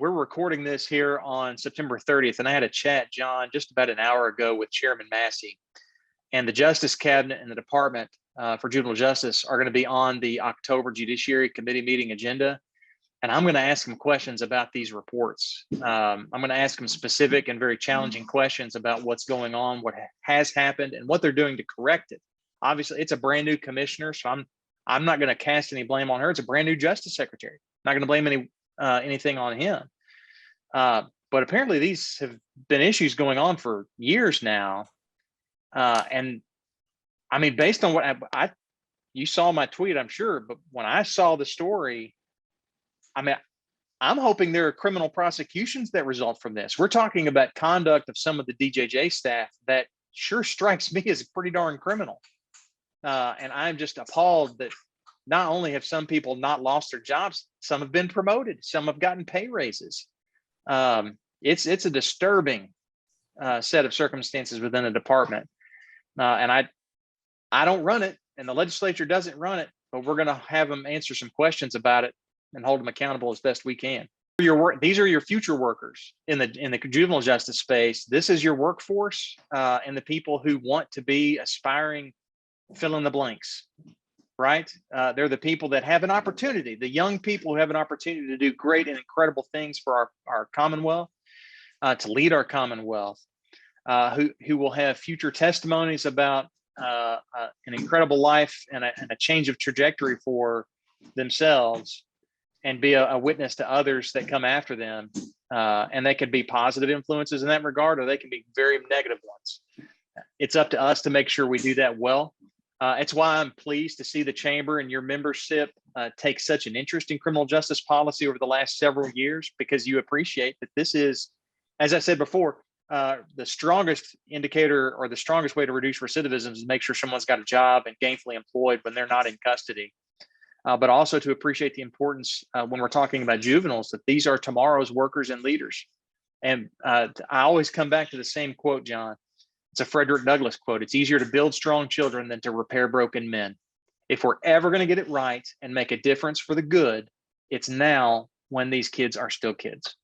we're recording this here on September 30th, and I had a chat, John, just about an hour ago with Chairman Massey, and the Justice Cabinet and the Department for Juvenile Justice are going to be on the October Judiciary Committee meeting agenda. And I'm going to ask them questions about these reports. I'm going to ask them specific and very challenging questions about what's going on, what has happened, and what they're doing to correct it. Obviously, it's a brand new commissioner, so I'm not going to cast any blame on her. It's a brand new Justice Secretary. I'm not going to blame anything on him. But apparently, these have been issues going on for years now. And I mean, based on what you saw my tweet, I'm sure, but when I saw the story, I mean, I'm hoping there are criminal prosecutions that result from this. We're talking about conduct of some of the DJJ staff that sure strikes me as pretty darn criminal. And I'm just appalled that not only have some people not lost their jobs, some have been promoted, some have gotten pay raises. It's a disturbing set of circumstances within the department. And I don't run it, and the legislature doesn't run it, but we're going to have them answer some questions about it and hold them accountable as best we can. These are your future workers in the juvenile justice space. This is your workforce and the people who want to be aspiring, fill in the blanks, right? They're the people that have an opportunity, the young people who have an opportunity to do great and incredible things for our Commonwealth, to lead our Commonwealth, who will have future testimonies about an incredible life and a change of trajectory for themselves, and be a witness to others that come after them. And they could be positive influences in that regard, or they can be very negative ones. It's up to us to make sure we do that well. It's why I'm pleased to see the chamber and your membership take such an interest in criminal justice policy over the last several years, because you appreciate that this is, as I said before, the strongest indicator or the strongest way to reduce recidivism is to make sure someone's got a job and gainfully employed when they're not in custody. But also to appreciate the importance when we're talking about juveniles, that these are tomorrow's workers and leaders. And I always come back to the same quote, John. It's a Frederick Douglass quote. It's easier to build strong children than to repair broken men. If we're ever going to get it right and make a difference for the good, it's now, when these kids are still kids.